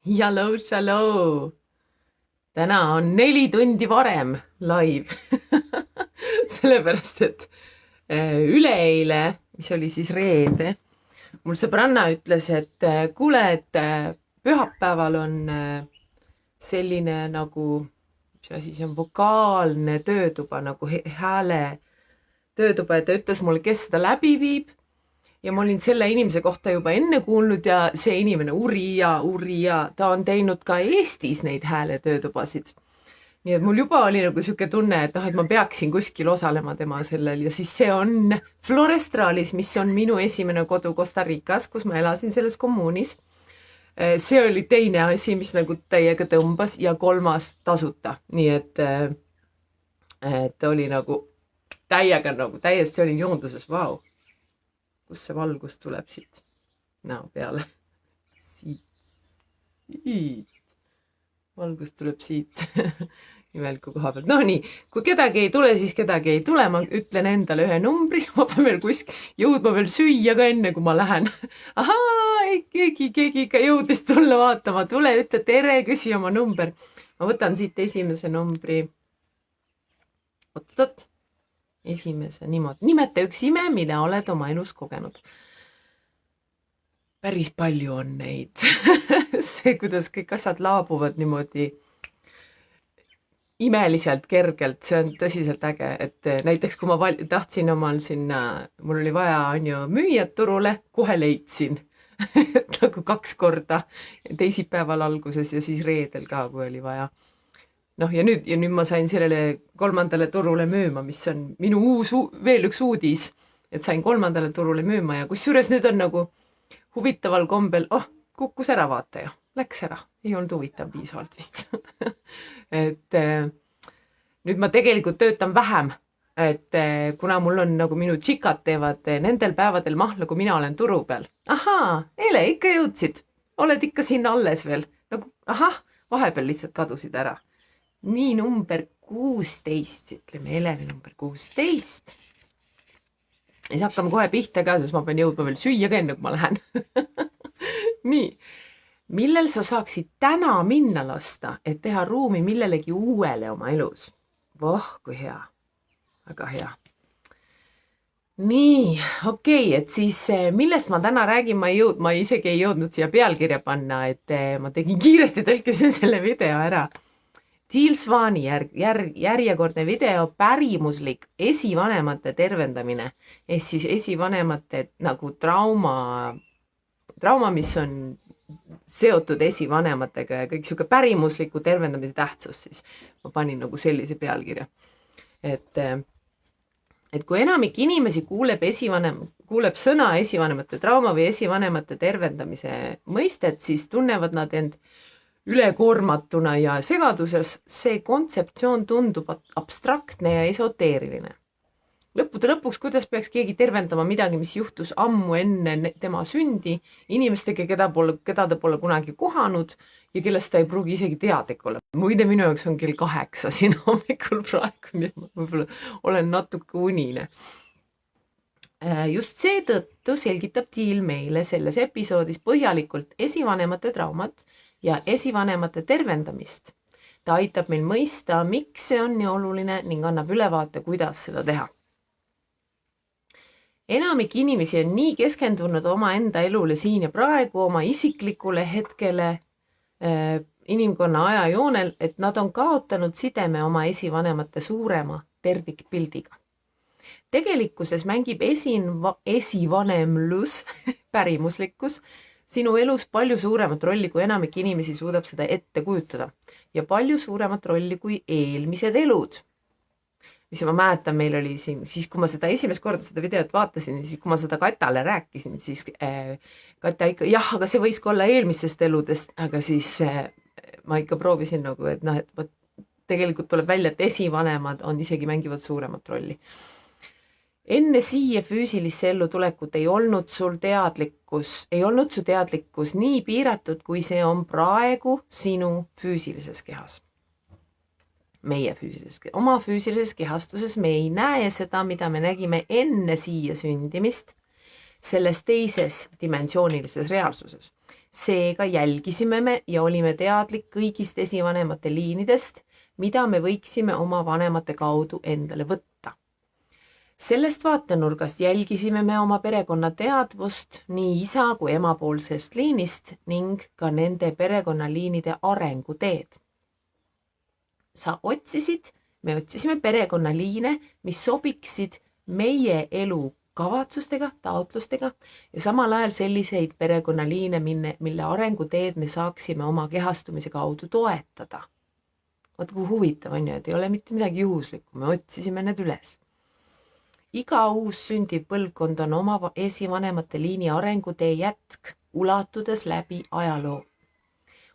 Jaloo, tšaloo! Täna on 4 tundi varem live. Sellepärast, et üleeile, mis oli siis reede, mul sõbranna ütles, et kuule, et pühapäeval on selline nagu, mis asi see on, vokaalne töötuba, nagu hääle töötuba, et ta ütles mulle, kes seda läbi viib. Ja ma olin selle inimese kohta juba enne kuulnud ja see inimene Urija, ta on teinud ka Eestis neid hääletöötubasid. Nii et mul juba oli nagu siuke tunne, et et ma peaksin kuskil osalema tema sellel ja siis see on Florestralis, mis on minu esimene kodu Costa Ricas, kus ma elasin selles kommuunis. See oli teine asi, mis nagu täiega tõmbas ja kolmas tasuta. Nii et oli nagu täiesti olin joonduses, vau. Kus see valgus tuleb siit näo peale. Siit. Valgus tuleb siit imeliku koha pealt. No nii, kui kedagi ei tule, siis kedagi ei tule. Ma ütlen endale ühe numbri, ma pean veel jõudma veel süüa ka enne, kui ma lähen. Ahaa, keegi ikka jõudis tulla vaatama. Tule, ütle tere, küsi oma number. Ma võtan siit esimese numbri. Oot. Esimese niimoodi. Nimeta üks ime, mida oled oma elus kogenud. Päris palju on neid. See, kuidas kõik asjad laabuvad niimoodi imeliselt kergelt, see on tõsiselt äge, et näiteks kui ma tahtsin omal sinna, mul oli vaja müüjad turule, kohe leidsin nagu 2 korda, teisipäeval alguses ja siis reedel ka, kui oli vaja. Noh, ja nüüd ma sain sellele 3. turule müüma, mis on minu veel üks uudis, et sain 3. turule müüma ja kusjuures nüüd on nagu huvitaval kombel, kukkus ära vaataja, läks ära, ei olnud huvitav piisavalt vist. Et nüüd ma tegelikult töötan vähem, et kuna mul on nagu minu tšikad teevad nendel päevadel mahla, kui mina olen turu peal. Ahaa, Ele, ikka jõudsid, oled ikka siin alles veel. Nagu, vahepeal lihtsalt kadusid ära. Nii number 16, ütleme Eleni number 16. Ja siis hakkame kohe pihta ka, sest ma pean jõudma veel süüa ka enne, kui ma lähen. Nii, millel sa saaksid täna minna lasta, et teha ruumi millelegi uuele oma elus? Voh, kui hea. Väga hea. Nii, okei, et siis millest ma täna räägin, ma isegi ei jõudnud siia pealkirja panna, et ma tegin kiiresti, tõlkisin selle video ära. Teal Swan'i järjekordne video pärimuslik esivanemate tervendamine, ehk siis esivanemate nagu trauma, mis on seotud esivanematega ja kõik siuke pärimusliku tervendamise tähtsus, siis ma panin nagu sellise pealkirja. Et kui enamik inimesi kuuleb sõna esivanemate trauma või esivanemate tervendamise mõistet, siis tunnevad nad end ülekoormatuna ja segaduses. See kontseptsioon tundub abstraktne ja esoteeriline. Lõppude lõpuks, kuidas peaks keegi tervendama midagi, mis juhtus ammu enne tema sündi, inimestega, keda ta pole kunagi kohanud ja kellest ta ei pruugi isegi teadlik olla. Muide, minu jaoks on kell 8 siin hommikul praegu, nii ma võib-olla olen natuke unine. Just seetõttu selgitab Teal meile selles episoodis põhjalikult esivanemate traumat ja esivanemate tervendamist. Ta aitab meil mõista, miks see on nii oluline ning annab ülevaate, kuidas seda teha. Enamik inimesi on nii keskendunud oma enda elule siin ja praegu, oma isiklikule hetkele inimkonna ajajoonel, et nad on kaotanud sideme oma esivanemate suurema tervikpildiga. Tegelikkuses mängib esivanemlus, pärimuslikkus, sinu elus palju suuremat rolli, kui enamik inimesi suudab seda ette kujutada ja palju suuremat rolli kui eelmised elud. Mis ma mäletan, meil oli siin, siis kui ma seda esimest korda seda videot vaatasin, siis kui ma seda Katale rääkisin, siis Kata ikka, aga see võis ka olla eelmistest eludest, aga siis ma ikka proovisin nagu, et tegelikult tuleb välja, et esivanemad on isegi mängivad suuremat rolli. Enne siia füüsilisse ellu tulekut ei olnud su teadlikkus nii piiratud, kui see on praegu sinu füüsilises kehas. Oma füüsilises kehastuses me ei näe seda, mida me nägime enne siia sündimist selles teises dimensioonilises reaalsuses. Seega jälgisime me ja olime teadlik kõigist esivanemate liinidest, mida me võiksime oma vanemate kaudu endale võtta. Sellest vaatenurgast jälgisime me oma perekonna teadvust nii isa kui emapoolsest liinist ning ka nende perekonnaliinide arenguteed. Me otsisime perekonnaliine, mis sobiksid meie elu kavatsustega, taotlustega ja samal ajal selliseid perekonnaliine, mille arenguteed me saaksime oma kehastumise kaudu toetada. Vaat kui huvitav on ju, et ei ole mitte midagi juhuslikku, me otsisime need üles. Iga uus sündiv põlvkond on oma esivanemate liini arengutee jätk, ulatudes läbi ajaloo.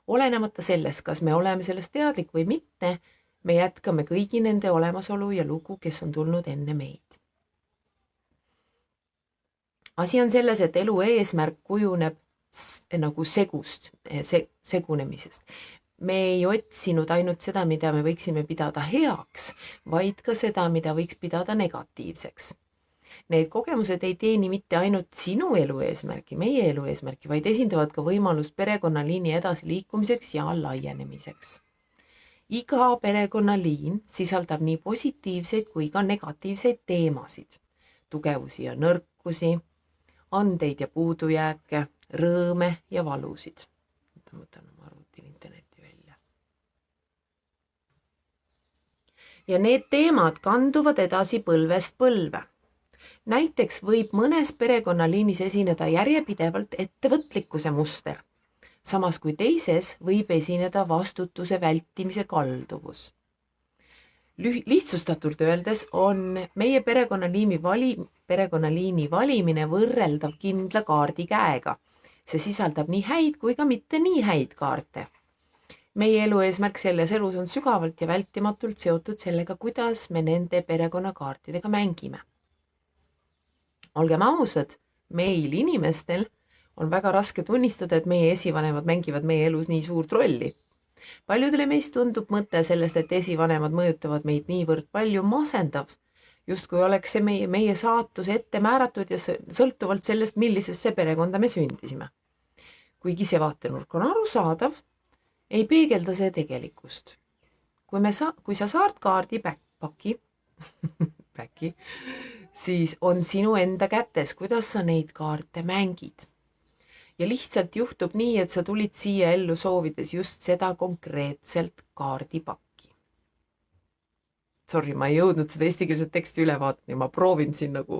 Olenemata sellest, kas me oleme sellest teadlik või mitte, me jätkame kõigi nende olemasolu ja lugu, kes on tulnud enne meid. Asi on selles, et elu eesmärk kujuneb nagu segunemisest. Me ei otsinud ainult seda, mida me võiksime pidada heaks, vaid ka seda, mida võiks pidada negatiivseks. Need kogemused ei teeni mitte ainult sinu elu eesmärki, meie elu eesmärki, vaid esindavad ka võimalust perekonnaliini edasi liikumiseks ja laienemiseks. Iga perekonnaliin sisaldab nii positiivseid kui ka negatiivseid teemasid, tugevusi ja nõrkusi, andeid ja puudujääke, rõõme ja valusid. Võtan oma arvutil interneti välja. Ja need teemad kanduvad edasi põlvest põlve. Näiteks võib mõnes perekonnaliinis esineda järjepidevalt ettevõtlikkuse muster, samas kui teises võib esineda vastutuse vältimise kalduvus. Lihtsustatult öeldes on meie perekonnaliini valimine võrreldav kindla kaardi käega. See sisaldab nii häid kui ka mitte nii häid kaarte. Meie elu eesmärk selles elus on sügavalt ja vältimatult seotud sellega, kuidas me nende perekonnakaartidega mängime. Olgem ausad, meil inimestel on väga raske tunnistada, et meie esivanemad mängivad meie elus nii suurt rolli. Paljudele meist tundub mõte sellest, et esivanemad mõjutavad meid niivõrd palju masendav, justkui oleks see meie saatus ette määratud ja sõltuvalt sellest, millisesse perekonda me sündisime. Kuigi see vaatenurk on arusaadav, ei peegelda see tegelikkust. Kui sa saad kaardi paki, siis on sinu enda kätes, kuidas sa neid kaarte mängid. Ja lihtsalt juhtub nii, et sa tulid siia ellu soovides just seda konkreetselt kaardipakki. Sorry, ma ei jõudnud seda eestikeelset teksti üle vaadata ja ma proovin siin nagu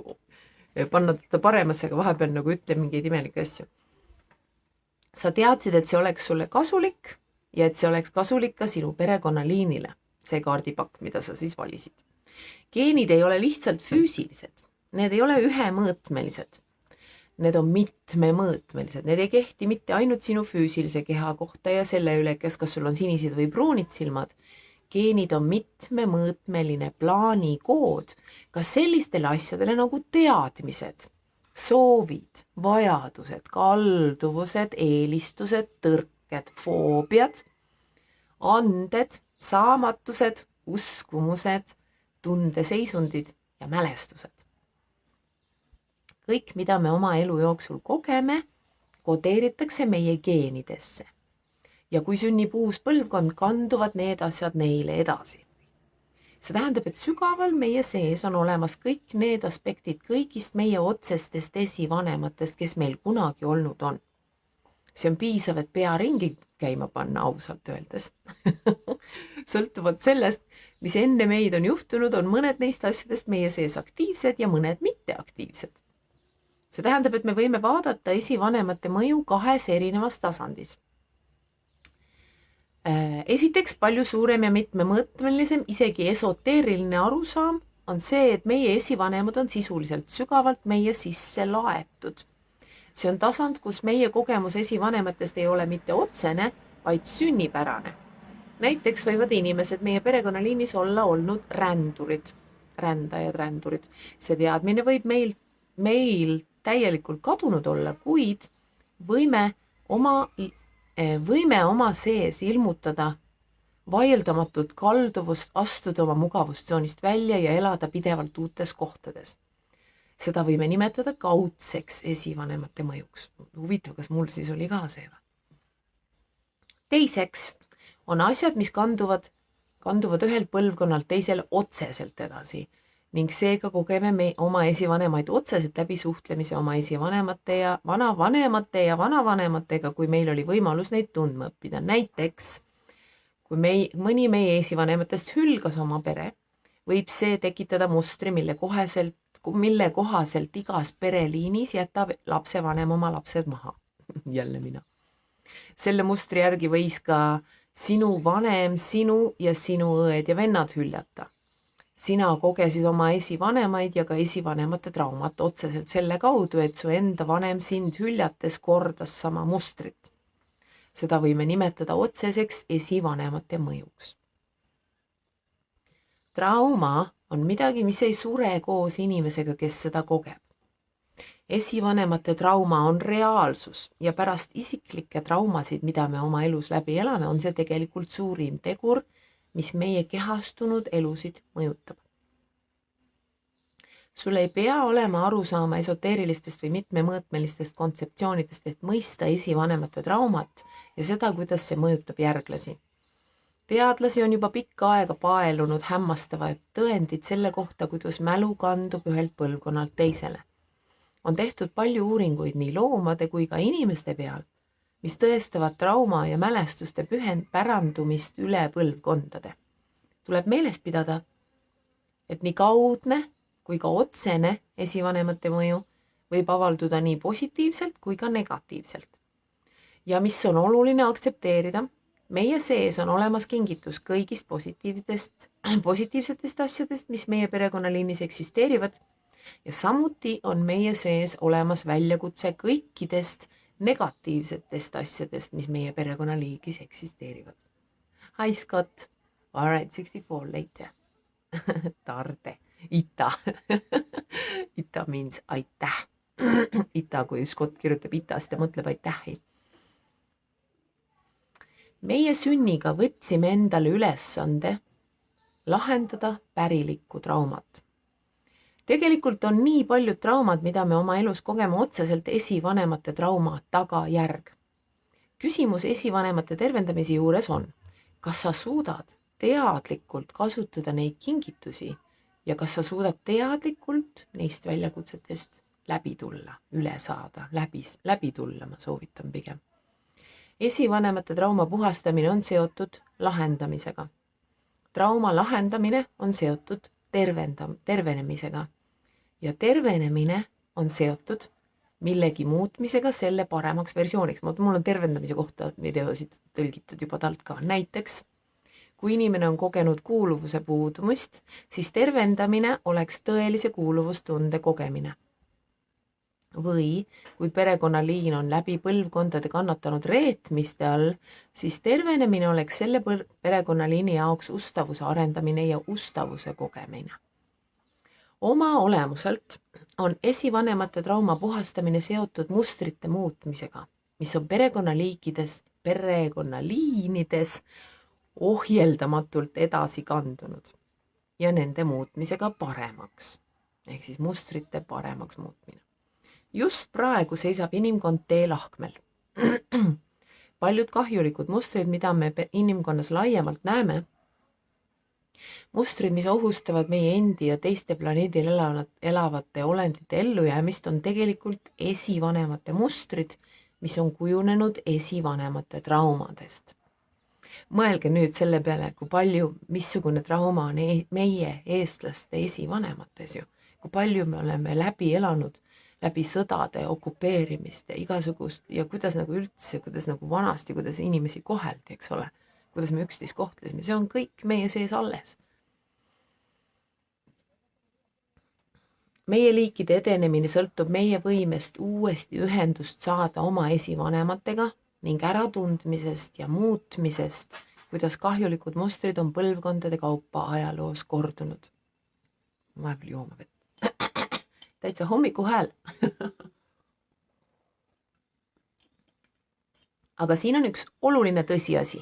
panna teda paremasse, aga vahepeal nagu ütle mingeid imelikke asju. Sa teadsid, et see oleks sulle kasulik ja et see oleks kasulik ka sinu perekonnaliinile, see kaardipakk, mida sa siis valisid. Geenid ei ole lihtsalt füüsilised, need ei ole ühemõõtmelised. Need on mitmemõõtmelised, need ei kehti mitte ainult sinu füüsilise keha kohta ja selle üle, kas sul on sinised või pruunid silmad. Geenid on mitmemõõtmeline plaanikood ka sellistele asjadele nagu teadmised, soovid, vajadused, kalduvused, eelistused, tõrked, foobiad, anded, saamatused, uskumused, tundeseisundid ja mälestused. Kõik, mida me oma elu jooksul kogeme, kodeeritakse meie geenidesse. Ja kui sünnib uus põlvkond, kanduvad need asjad neile edasi. See tähendab, et sügaval meie sees on olemas kõik need aspektid kõigist meie otsestest esivanematest, kes meil kunagi olnud on. See on piisav, et pea ringi käima panna, ausalt öeldes. Sõltuvalt sellest, mis enne meid on juhtunud, on mõned neist asjadest meie sees aktiivsed ja mõned mitteaktiivsed. See tähendab, et me võime vaadata esivanemate mõju kahes erinevas tasandis. Esiteks, palju suurem ja mitmemõõtmelisem, isegi esoteeriline arusaam on see, et meie esivanemad on sisuliselt sügavalt meie sisse laetud. See on tasand, kus meie kogemus esivanematest ei ole mitte otsene, vaid sünnipärane. Näiteks võivad inimesed meie perekonnaliinis olla olnud rändajad. See teadmine võib meil täielikult kadunud olla, kuid võime oma sees ilmutada vaieldamatut kalduvust, astuda oma mugavustsoonist välja ja elada pidevalt uutes kohtades. Seda võime nimetada kaudseks esivanemate mõjuks. Huvitav, kas mul siis oli ka see? Teiseks on asjad, mis kanduvad ühelt põlvkonnalt teisele otseselt edasi ning seega kogeme me oma esivanemaid otseselt läbi suhtlemise oma esivanemate ja vanavanemate ja vanavanematega, kui meil oli võimalus neid tundma õppida. Näiteks, kui mõni meie esivanematest hülgas oma pere, võib see tekitada mustri, mille kohaselt igas pereliinis jätab lapsevanem oma lapsed maha. Jälle mina. Selle mustri järgi võis ka sinu vanem, sinu ja sinu õed ja vennad hüljata. Sina kogesid oma esivanemaid ja ka esivanemate traumat otseselt selle kaudu, et su enda vanem sind hüljates kordas sama mustrit. Seda võime nimetada otseseks esivanemate mõjuks. Trauma on midagi, mis ei sure koos inimesega, kes seda kogeb. Esivanemate trauma on reaalsus ja pärast isiklikke traumasid, mida me oma elus läbi elame, on see tegelikult suurim tegur, mis meie kehastunud elusid mõjutab. Sul ei pea olema aru saama esoteerilistest või mitmemõõtmelistest kontseptsioonidest, et mõista esivanemate traumat ja seda, kuidas see mõjutab järglasi. Teadlasi on juba pikka aega paelunud hämmastavad tõendid selle kohta, kuidas mälu kandub ühelt põlvkonnalt teisele. On tehtud palju uuringuid nii loomade kui ka inimeste peal, mis tõestavad trauma ja mälestuste pärandumist üle põlvkondade. Tuleb meeles pidada, et nii kaudne kui ka otsene esivanemate mõju võib avalduda nii positiivselt kui ka negatiivselt. Ja mis on oluline aktsepteerida, meie sees on olemas kingitus kõigist positiivsetest asjadest, mis meie perekonnaliinis eksisteerivad, ja samuti on meie sees olemas väljakutse kõikidest negatiivsetest asjadest, mis meie perekonnaliigis eksisteerivad. Hi Scott, alright, 64 later. Tarde, ita. Ita means aitäh. Ita, kui Scott kirjutab itast ja mõtleb aitähi. Meie sünniga võtsime endale ülesande lahendada pärilikku traumat. Tegelikult on nii paljud traumad, mida me oma elus kogeme otseselt esivanemate trauma tagajärg. Küsimus esivanemate tervendamise juures on, kas sa suudad teadlikult kasutada neid kingitusi ja kas sa suudad teadlikult neist väljakutsetest läbi tulla, üle saada, läbi tulla, ma soovitan pigem. Esivanemate trauma puhastamine on seotud lahendamisega. Trauma lahendamine on seotud tervenemisega. Ja tervenemine on seotud millegi muutmisega selle paremaks versiooniks. Mul on tervendamise kohta videosid tõlgitud juba talt ka. Näiteks, kui inimene on kogenud kuuluvuse puudumist, siis tervendamine oleks tõelise kuuluvustunde kogemine. Või kui perekonnaliin on läbi põlvkondade kannatanud reetmiste all, siis tervenemine oleks selle perekonnaliini jaoks ustavuse arendamine ja ustavuse kogemine. Oma olemuselt on esivanemate trauma puhastamine seotud mustrite muutmisega, mis on perekonnaliinides ohjeldamatult edasi kandunud ja nende muutmisega paremaks, ehk siis mustrite paremaks muutmine. Just praegu seisab inimkond teelahkmel. Paljud kahjulikud mustrid, mida me inimkonnas laiemalt näeme, mustrid, mis ohustavad meie endi ja teiste planeedil elavate olendite ellujäämist, on tegelikult esivanemate mustrid, mis on kujunenud esivanemate traumadest. Mõelge nüüd selle peale, kui palju, missugune trauma on meie eestlaste esivanemates ju. Kui palju me oleme läbi elanud, läbi sõdade, okupeerimiste, igasugust ja kuidas nagu üldse, kuidas nagu vanasti, kuidas inimesi koheldi, eks ole. Kuidas me üksteist kohtlesime, see on kõik meie sees alles. Meie liikide edenemine sõltub meie võimest uuesti ühendust saada oma esivanematega ning äratundmisest ja muutmisest, kuidas kahjulikud mustrid on põlvkondade kaupa ajaloos kordunud. Ma veel jooma vett. Täitsa hommikuhääl. Aga siin on üks oluline tõsiasi.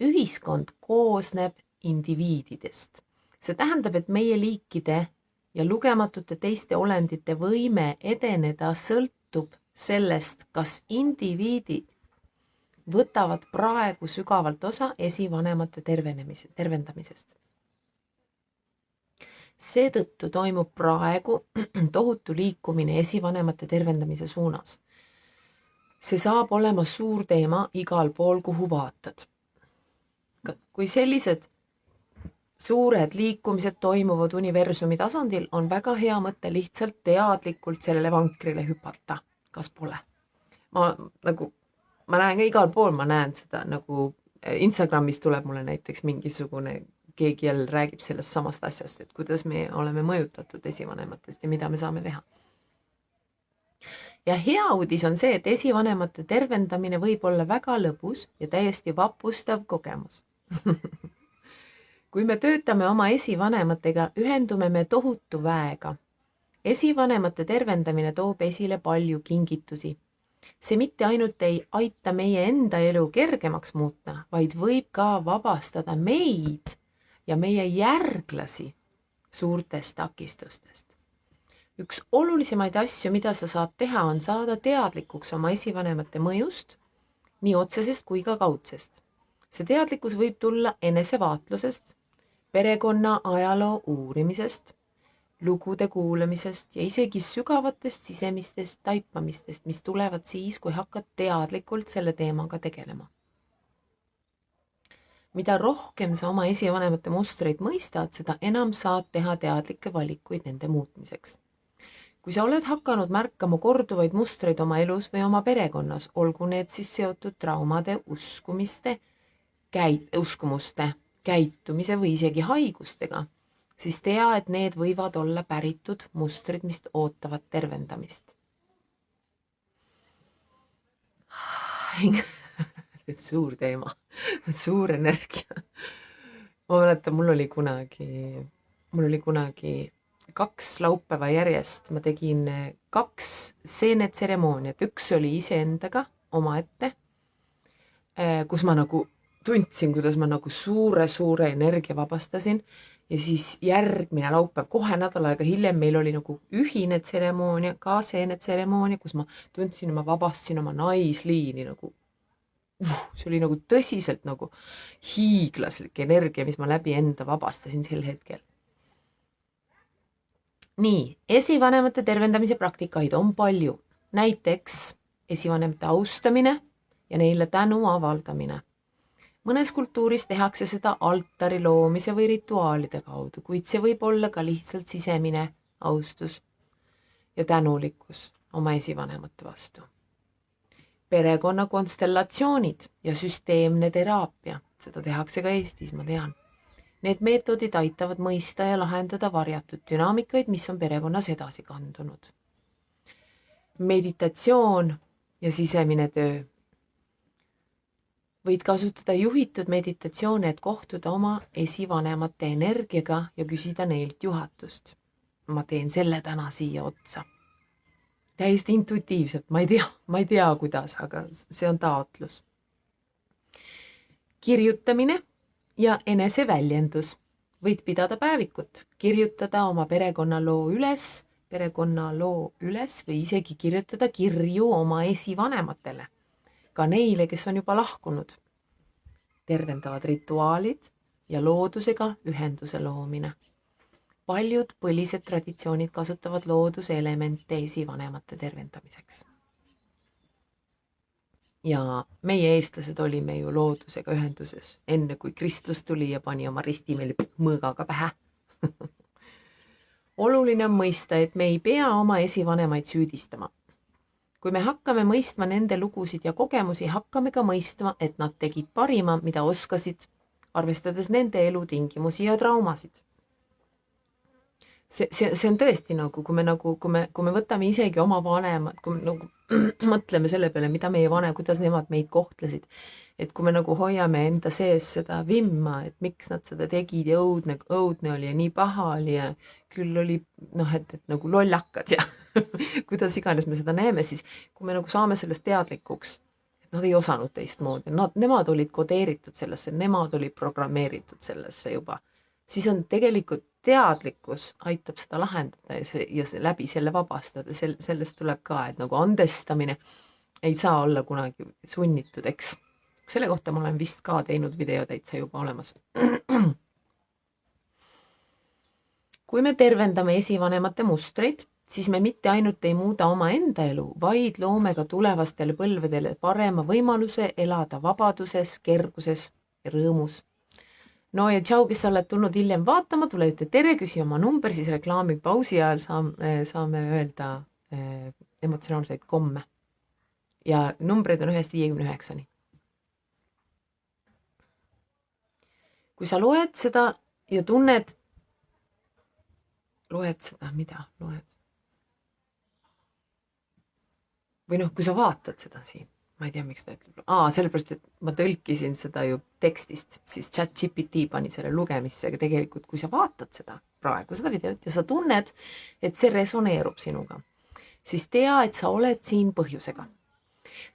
Ühiskond koosneb indiviididest. See tähendab, et meie liikide ja lugematute teiste olendite võime edeneda sõltub sellest, kas indiviidid võtavad praegu sügavalt osa esivanemate tervendamisest. Seetõttu toimub praegu tohutu liikumine esivanemate tervendamise suunas. See saab olema suur teema igal pool, kuhu vaatad. Kui sellised suured liikumised toimuvad universumi tasandil, on väga hea mõte lihtsalt teadlikult sellele vankrile hüpata. Kas pole? Ma näen ka igal pool, ma näen seda nagu Instagramis tuleb mulle näiteks mingisugune, keegi jälle räägib sellest samast asjast, et kuidas me oleme mõjutatud esivanematest ja mida me saame teha. Ja hea uudis on see, et esivanemate tervendamine võib olla väga lõbus ja täiesti vapustav kogemus. Kui me töötame oma esivanematega, ühendume me tohutu väega. Esivanemate tervendamine toob esile palju kingitusi. See mitte ainult ei aita meie enda elu kergemaks muuta, vaid võib ka vabastada meid ja meie järglasi suurtest takistustest. Üks olulisemaid asju, mida sa saad teha, on saada teadlikuks oma esivanemate mõjust, nii otsesest kui ka kaudsest. See teadlikkus võib tulla enesevaatlusest, perekonna ajaloo uurimisest, lugude kuulamisest ja isegi sügavatest sisemistest taipamistest, mis tulevad siis, kui hakkad teadlikult selle teemaga tegelema. Mida rohkem sa oma esivanemate mustreid mõistad, seda enam saad teha teadlikke valikuid nende muutmiseks. Kui sa oled hakanud märkama korduvaid mustreid oma elus või oma perekonnas, olgu need siis seotud traumade, uskumuste, käitumise või isegi haigustega, siis tea, et need võivad olla päritud mustrid, mis ootavad tervendamist. Suur teema, suur energia. Ma mäletan, mul oli kunagi 2 laupäeva järjest, ma tegin 2 seenetseremooniat. Üks oli iseendaga omaette, kus ma nagu tundsin, kuidas ma nagu suure energia vabastasin ja siis järgmine laupäev, kohe nädal aega hiljem meil oli nagu ühine tseremoonia, ka seenetseremoonia, kus ma tundsin, ma vabastasin oma naisliini nagu. See oli nagu tõsiselt nagu hiiglaslik energia, mis ma läbi enda vabastasin sel hetkel. Nii, esivanemate tervendamise praktikaid on palju. Näiteks esivanemate austamine ja neile tänu avaldamine. Mõnes kultuuris tehakse seda altari loomise või rituaalide kaudu, kuid see võib olla ka lihtsalt sisemine austus ja tänulikkus oma esivanemate vastu. Perekonna konstellatsioonid ja süsteemne teraapia, seda tehakse ka Eestis, ma tean. Need meetodid aitavad mõista ja lahendada varjatud dünaamikaid, mis on perekonnas edasi kandunud. Meditatsioon ja sisemine töö. Võid kasutada juhitud meditatsioone, et kohtuda oma esivanemate energiaga ja küsida neilt juhatust. Ma teen selle täna siia otsa. Täiesti intuitiivselt, ma ei tea kuidas, aga see on taotlus. Kirjutamine ja eneseväljendus. Võid pidada päevikut, kirjutada oma perekonnaloo üles või isegi kirjutada kirju oma esivanematele. Ka neile, kes on juba lahkunud. Tervendavad rituaalid ja loodusega ühenduse loomine. Paljud põlised traditsioonid kasutavad looduse elemente esivanemate tervendamiseks. Ja meie eestlased olime ju loodusega ühenduses, enne kui Kristus tuli ja pani oma risti meil mõõgaga pähe. Oluline on mõista, et me ei pea oma esivanemaid süüdistama. Kui me hakkame mõistma nende lugusid ja kogemusi, hakkame ka mõistma, et nad tegid parima, mida oskasid, arvestades nende elutingimusi ja traumasid. See on tõesti nagu, kui me võtame isegi oma vanemad, kui me nagu mõtleme selle peale, mida meie kuidas nemad meid kohtlesid, et kui me nagu hoiame enda sees seda vimma, et miks nad seda tegid ja õudne oli ja nii paha oli ja küll oli et nagu lollakad ja kuidas iganes me seda näeme, siis kui me nagu saame sellest teadlikuks, et nad ei osanud teistmoodi, nemad olid kodeeritud sellesse, nemad olid programmeeritud sellesse juba, siis on tegelikult teadlikkus aitab seda lahendada ja läbi selle vabastada, sellest tuleb ka, et nagu andestamine ei saa olla kunagi sunnitud, eks. Selle kohta ma olen vist ka teinud video täitsa juba olemas. Kui me tervendame esivanemate mustreid, siis me mitte ainult ei muuda oma enda elu, vaid loome ka tulevastele põlvedele parema võimaluse elada vabaduses, kerguses ja rõõmus. No ja tšau, kes sa oled tulnud hiljem vaatama, tule ütle tere, küsi oma number, siis reklaamipausi ajal saame öelda emotsionaalseid komme. Ja numbrid on 1-59. Kui sa loed seda ja tunned, mida loed? Või noh, kui sa vaatad seda siin, ma ei tea, miks ta ütleb. Sellepärast, et ma tõlkisin seda ju tekstist, siis ChatGPT pani selle lugemisse, aga tegelikult, kui sa vaatad seda praegu, seda videot ja sa tunned, et see resoneerub sinuga, siis tea, et sa oled siin põhjusega.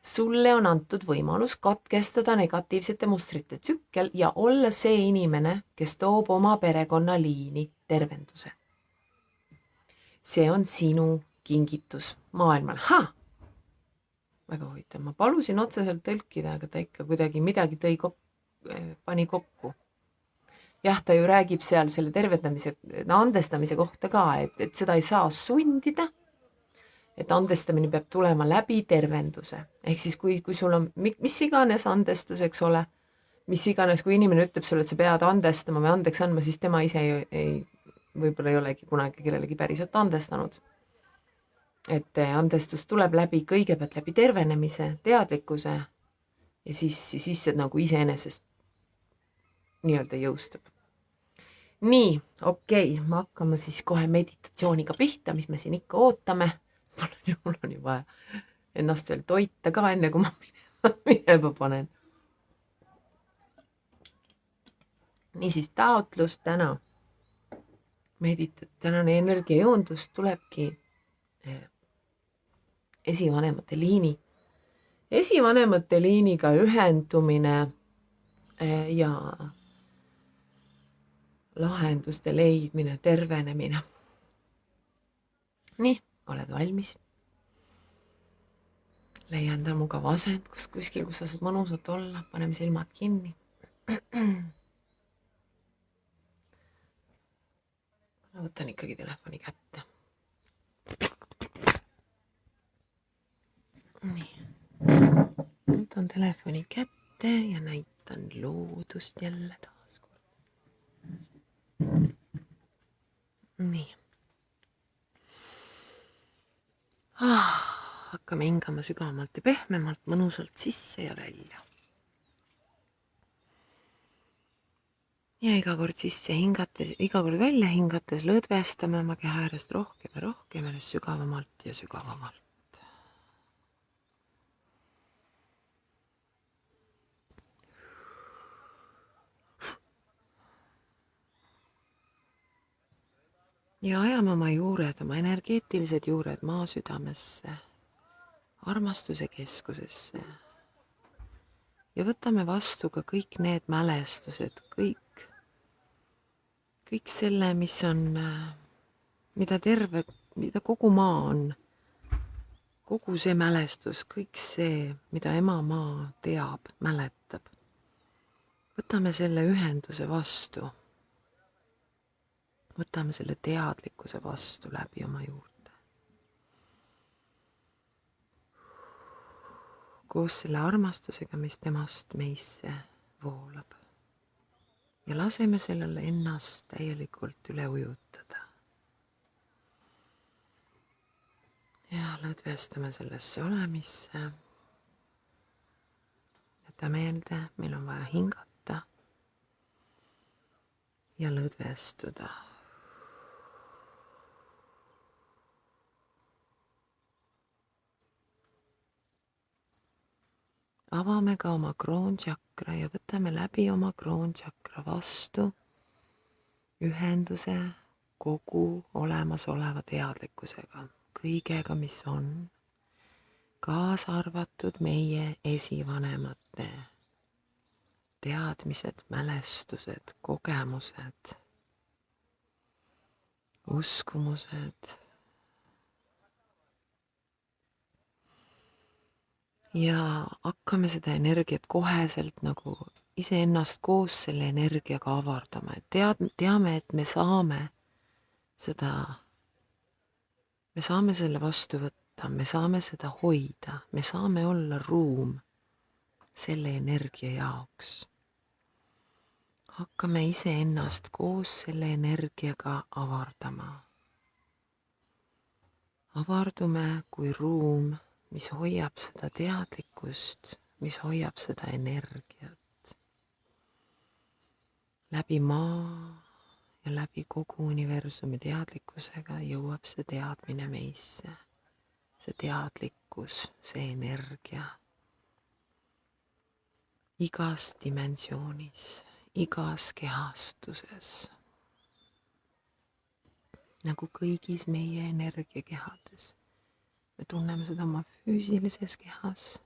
Sulle on antud võimalus katkestada negatiivsete mustrite tsükkel ja olla see inimene, kes toob oma perekonna liini tervenduse. See on sinu kingitus maailmale. Väga huvitav, ma palusin otseselt tõlkida, aga ta ikka kuidagi midagi pani kokku. Jah, ta ju räägib seal selle tervendamise, andestamise kohta ka, et seda ei saa sundida, et andestamine peab tulema läbi tervenduse. Ehk siis kui sul on mis iganes andestus, eks ole, mis iganes, kui inimene ütleb sulle, et sa pead andestama või andeks andma, siis tema ise võib-olla ei olegi kunagi kellelegi päriselt andestanud. Et andestus tuleb kõigepealt läbi tervenemise, teadlikkuse ja siis see nagu iseenesest nii-öelda jõustub. Nii, okei, ma hakkame siis kohe meditatsiooniga pihta, mis me siin ikka ootame. Mul on ju vaja ennast veel toita ka enne, kui ma minema panen. Niisiis taotlus täna. Tänane energiajoondus tulebki esivanemate liini. Esivanemate liiniga ühendumine ja lahenduste leidmine, tervenemine. Nii, oled valmis? Leia enda mugav asend, kuskil, kus sa saad mõnusalt olla, paneme silmad kinni. Ma võtan ikkagi telefoni kätte. Nii. Võtan telefoni kätte ja näitan loodust jälle taaskord. Nii. Hakkame hingama sügavamalt ja pehmemalt, mõnusalt sisse ja välja. Ja iga kord sisse hingates, iga kord välja hingates lõdvestame oma keha äärest rohkem ja rohkem, järjest sügavamalt ja sügavamalt. Ja ajame oma juured, oma energeetilised juured maa südamesse, armastuse keskusesse. Ja võtame vastu ka kõik need mälestused, kõik selle, mis on, mida kogu maa on, kogu see mälestus, kõik see, mida emamaa teab, mäletab. Võtame selle ühenduse vastu. Võtame selle teadlikkuse vastu läbi oma juurde. Koos selle armastusega, mis temast meisse voolab. Ja laseme sellele ennast täielikult üle ujutada. Ja lõdvestame sellesse olemisse. Jäta meelde, meil on vaja hingata ja lõdvestuda. Avame ka oma kroonchakra ja võtame läbi oma kroonchakra vastu ühenduse kogu olemasoleva teadlikkusega, kõigega, mis on, kaasa arvatud meie esivanemate teadmised, mälestused, kogemused, uskumused. ja hakkame seda energiat koheselt nagu iseennast koos selle energiaga avardama, et teame, et me saame selle vastu võtta, me saame seda hoida, me saame olla ruum selle energia jaoks. Hakkame iseennast koos selle energiaga avardama. Avardume kui ruum, mis hoiab seda teadlikkust, mis hoiab seda energiat. Läbi maa ja läbi kogu universumi teadlikkusega jõuab see teadmine meisse. See teadlikkus, see energia. Igas dimensioonis, igas kehastuses. Nagu kõigis meie energiakehades. Me tunneme seda oma füüsilises kehas.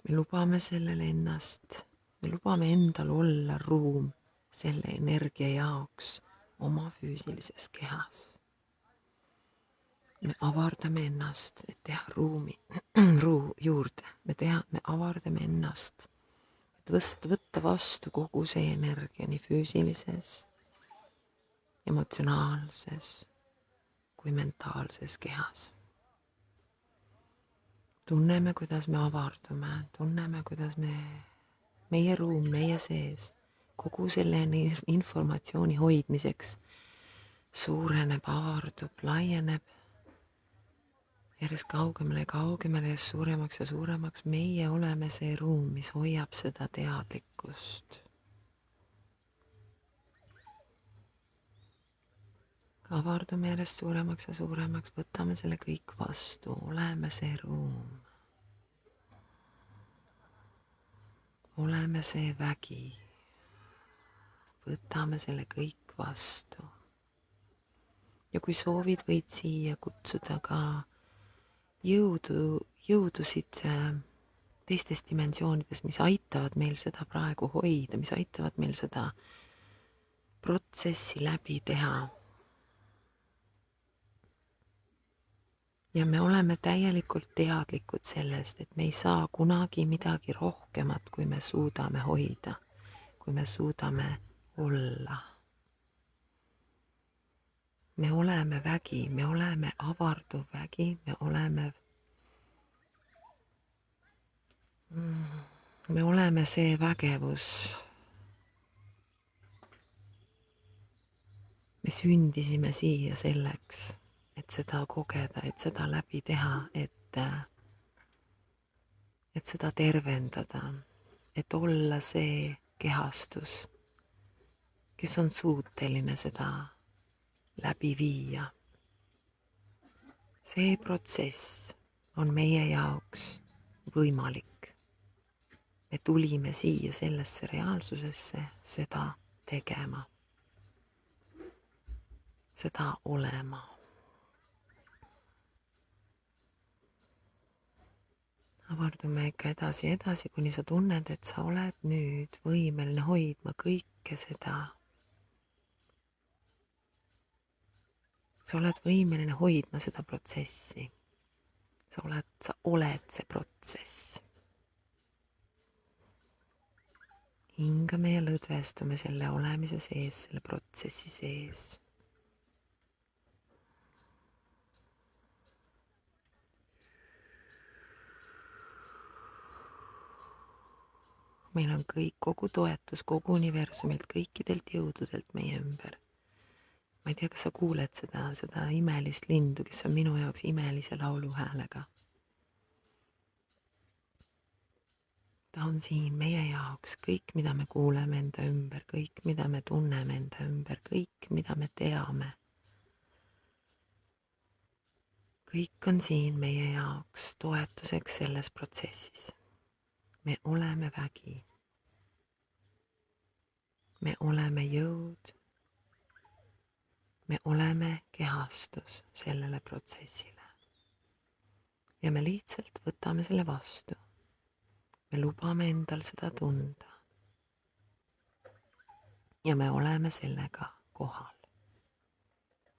Me lubame sellele me lubame endal olla ruum selle energia jaoks oma füüsilises kehas. Me avardame ennast, et teha ruumi juurde. Me avardame ennast, et võtta vastu kogu see energia nii füüsilises, emotsionaalses kui mentaalses kehas. Tunneme, kuidas me avardume, tunneme, kuidas meie ruum, meie sees, kogu selle informatsiooni hoidmiseks suureneb, avardub, laieneb järjest kaugemale ja kaugemale, järjest suuremaks ja suuremaks. Meie oleme see ruum, mis hoiab seda teadlikkust. Avardume järjest suuremaks ja suuremaks, võtame selle kõik vastu, oleme see ruum. Oleme see vägi. Võtame selle kõik vastu. Ja kui soovid, võid siia kutsuda ka jõudusid teistes dimensioonides, mis aitavad meil seda praegu hoida, mis aitavad meil seda protsessi läbi teha. Ja me oleme täielikult teadlikud sellest, et me ei saa kunagi midagi rohkemat, kui me suudame hoida, kui me suudame olla. Me oleme vägi, me oleme avarduv vägi, me oleme see vägevus. Me sündisime siia selleks, et seda kogeda, et seda läbi teha, et seda tervendada, et olla see kehastus, kes on suuteline seda läbi viia. See protsess on meie jaoks võimalik. Me tulime siia sellesse reaalsusesse seda tegema, seda olema. Avardume ikka edasi, kuni sa tunned, et sa oled nüüd võimeline hoidma kõike seda. Sa oled võimeline hoidma seda protsessi. Sa oled see protsess. Hingame ja lõdvestume selle olemise sees, selle protsessi sees. Meil on kogu toetus, kogu universumilt, kõikidelt jõududelt meie ümber. Ma ei tea, kas sa kuuled seda imelist lindu, kes on minu jaoks imelise lauluhäälega. Ta on siin meie jaoks, kõik, mida me kuuleme enda ümber, kõik, mida me tunneme enda ümber, kõik, mida me teame. Kõik on siin meie jaoks toetuseks selles protsessis. Me oleme vägi. Me oleme jõud. Me oleme kehastus sellele protsessile. Ja me lihtsalt võtame selle vastu. Me lubame endal seda tunda. Ja me oleme sellega kohal.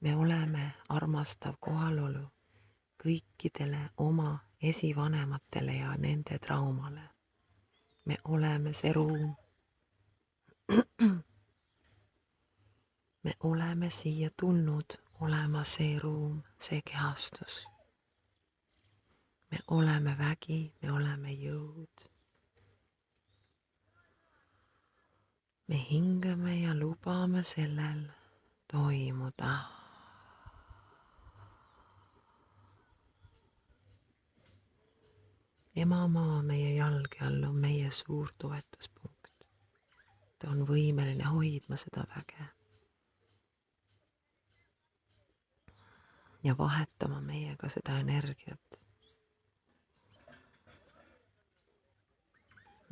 me oleme armastav kohalolu kõikidele oma esivanematele ja nende traumale. Me oleme see ruum. Me oleme siia tulnud olema see ruum, see kehastus. Me oleme vägi, me oleme jõud. Me hingame ja lubame sellel toimuda. Emamaa meie jalge all on meie suur toetuspunkt. Ta on võimeline hoidma seda väge ja vahetama meiega seda energiat.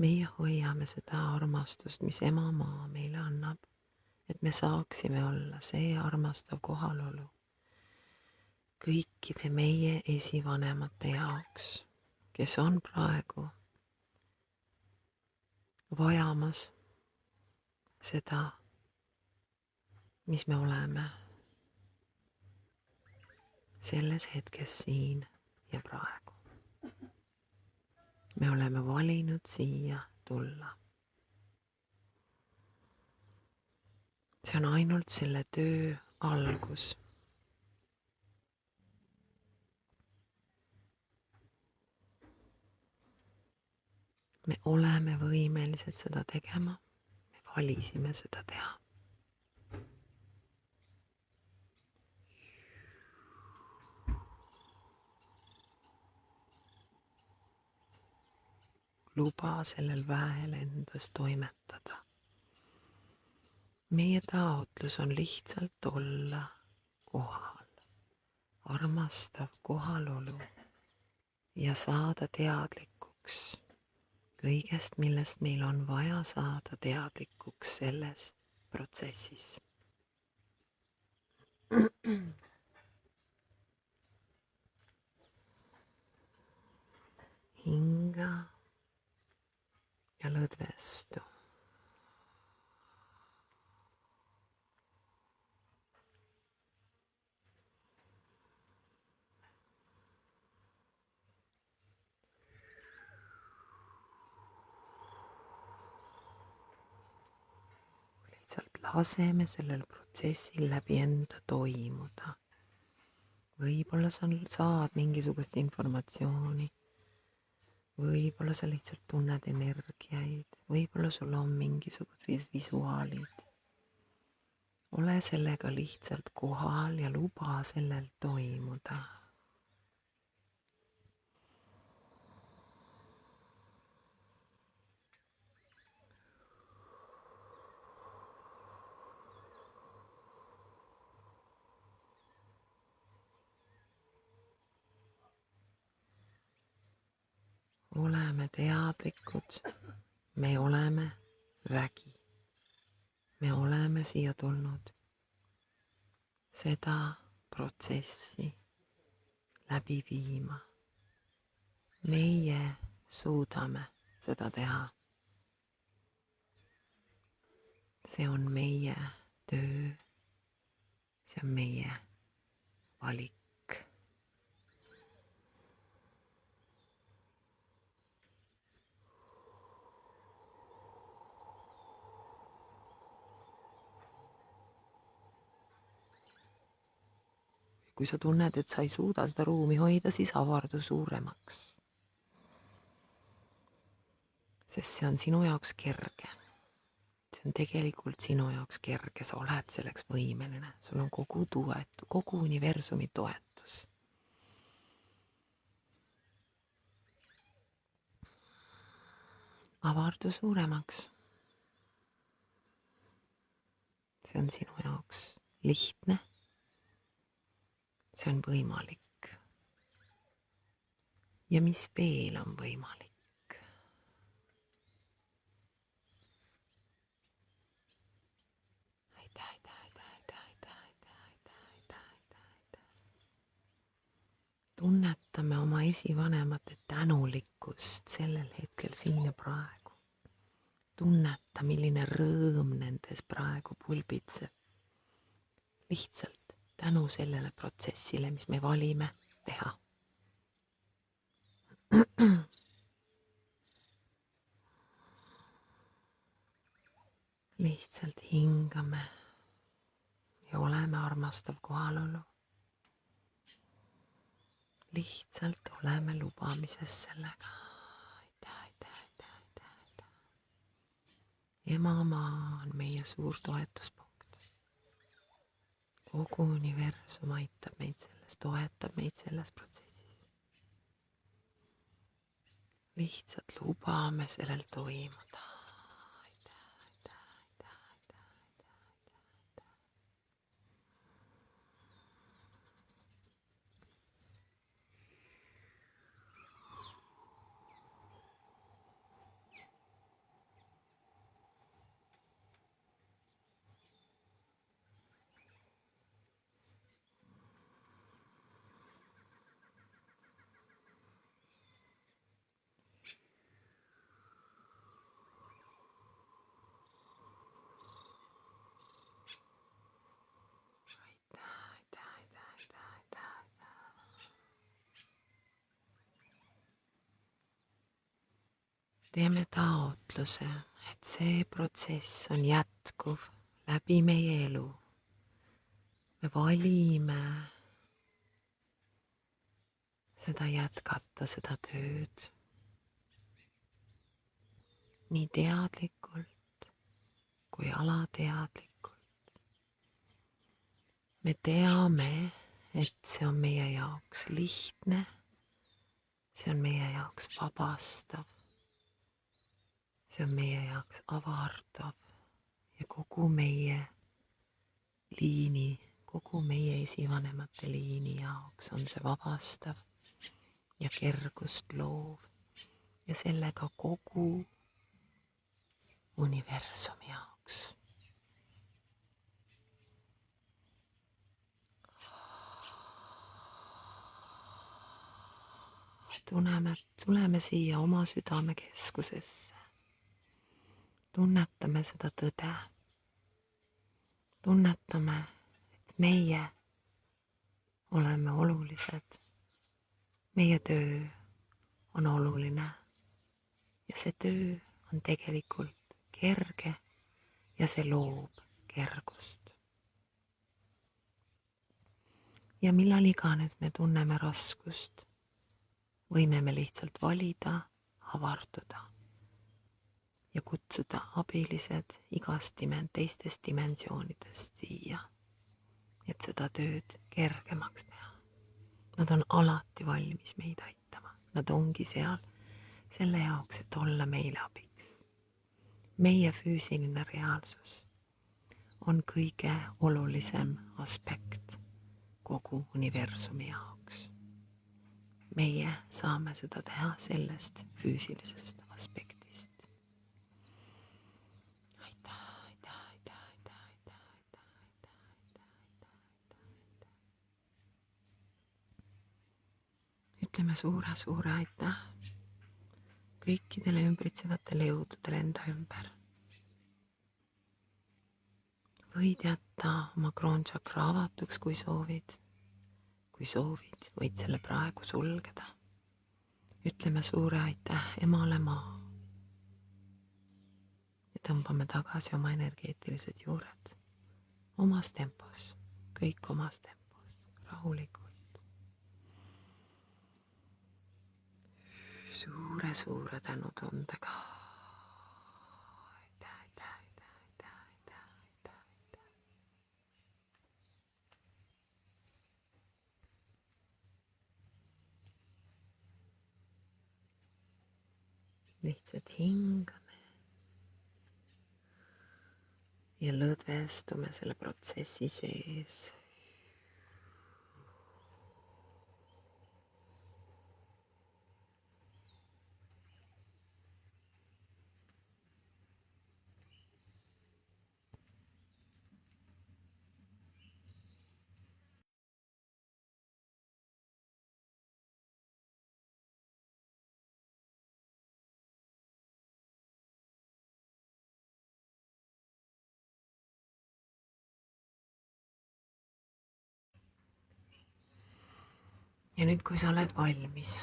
Meie hoiame seda armastust, mis emamaa meile annab, et me saaksime olla see armastav kohalolu kõikide meie esivanemate jaoks, kes on praegu vajamas seda, mis me oleme selles hetkes siin ja praegu. Me oleme valinud siia tulla. See on ainult selle töö algus. Me oleme võimelised seda tegema. Me valisime seda teha. Luba sellel väel endas toimetada. Meie taotlus on lihtsalt olla kohal, armastav kohalolu ja saada teadlikuks kõigest, millest meil on vaja saada teadlikuks selles protsessis. Hinga ja lõdvestu. Lihtsalt laseme sellel protsessil läbi enda toimuda. Võib-olla sa saad mingisugust informatsiooni, võib-olla sa lihtsalt tunned energiaid, võib-olla sul on mingisugused visuaalid. Ole sellega lihtsalt kohal ja luba sellel toimuda. Oleme teadlikud, me oleme vägi. Me oleme siia tulnud seda protsessi läbi viima. Meie suudame seda teha. See on meie töö, see on meie valik. Kui sa tunned, et sa ei suuda seda ruumi hoida, siis avardu suuremaks. Sest see on sinu jaoks kerge. See on tegelikult sinu jaoks kerge, sa oled selleks võimeline. Sul on kogu universumi toetus. Avardu suuremaks. See on sinu jaoks lihtne. See on võimalik. Ja mis veel on võimalik? Tunnetame oma esivanemate tänulikkust sellel hetkel siin ja praegu. Tunneta, milline rõõm nendes praegu pulbitseb. Lihtsalt tänu sellele protsessile, mis me valime teha. Lihtsalt hingame ja oleme armastav kohalolu. Lihtsalt oleme lubamises sellega. Emamaa on meie suur toetuspunkt. Kogu universum aitab meid selles, toetab meid selles protsessis. Lihtsalt lubame sellel toimuda. Teeme taotluse, et see protsess on jätkuv läbi meie elu. Me valime seda jätkata, seda tööd. Nii teadlikult kui alateadlikult. Me teame, et see on meie jaoks lihtne, see on meie jaoks vabastav. See on meie jaoks avardav ja kogu meie liini, kogu meie esivanemate liini jaoks on see vabastav ja kergust loov ja sellega kogu universumi jaoks. Tuleme siia oma südamekeskusesse. Tunnetame seda tõde. Tunnetame, et meie oleme olulised. Meie töö on oluline ja see töö on tegelikult kerge ja see loob kergust. Ja millal iganes me tunneme raskust, võime me lihtsalt valida, avarduda ja kutsuda abilised teistest dimensioonidest siia, et seda tööd kergemaks teha. Nad on alati valmis meid aitama. Nad ongi seal selle jaoks, et olla meile abiks. Meie füüsiline reaalsus on kõige olulisem aspekt kogu universumi jaoks. Meie saame seda teha sellest füüsilisest aspektist. Ütleme suure aitäh kõikidele ümbritsevatele jõududele enda ümber. Võid jätta oma kroončakra avatuks, kui soovid. Kui soovid, võid selle praegu sulgeda. Ütleme suure aitäh Emale Maa. Ja tõmbame tagasi oma energeetilised juured. Omas tempos, kõik omas tempos, rahulikult. Suure tänutundega. Lihtsalt hingame ja lõdvestume selle protsessi sees. ja nüüd, kui sa oled valmis,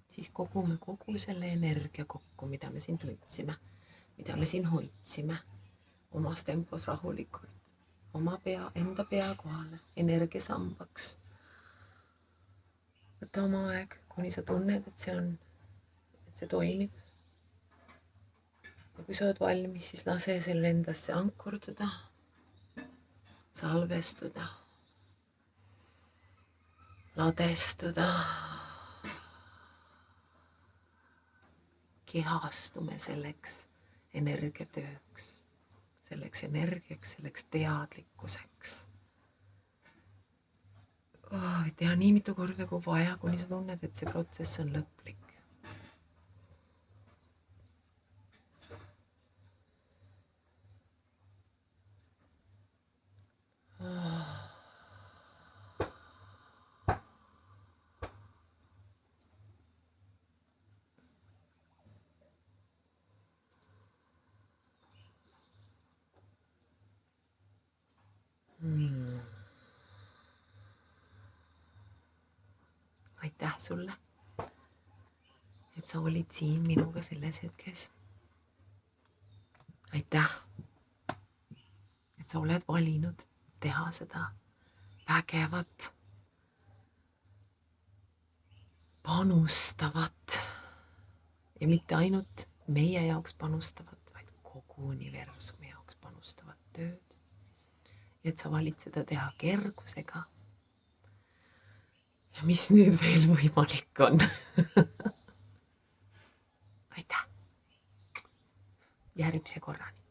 siis kogume kogu selle energia kokku, mida me siin tundsime, mida me siin hoidsime omas tempos rahulikult, enda pea kohale, energiasambaks. Võta oma aeg, kuni sa tunned, et see toimib. Ja kui sa oled valmis, siis lase selle endasse ankurduda, salvestuda, ladestuda. Kehastume selleks energiatööks, selleks energiaks, selleks teadlikkuseks. Teha nii mitu korda kui vaja, kuni sa tunned, et see protsess on lõplik. Aitäh sulle, et sa olid siin minuga selles hetkes. Aitäh, et sa oled valinud teha seda vägevat, panustavat ja mitte ainult meie jaoks panustavat, vaid kogu universumi jaoks panustavat tööd. Ja et sa valid seda teha kergusega. Ja mis nüüd veel võimalik on? Aitäh! Järgmise korrani.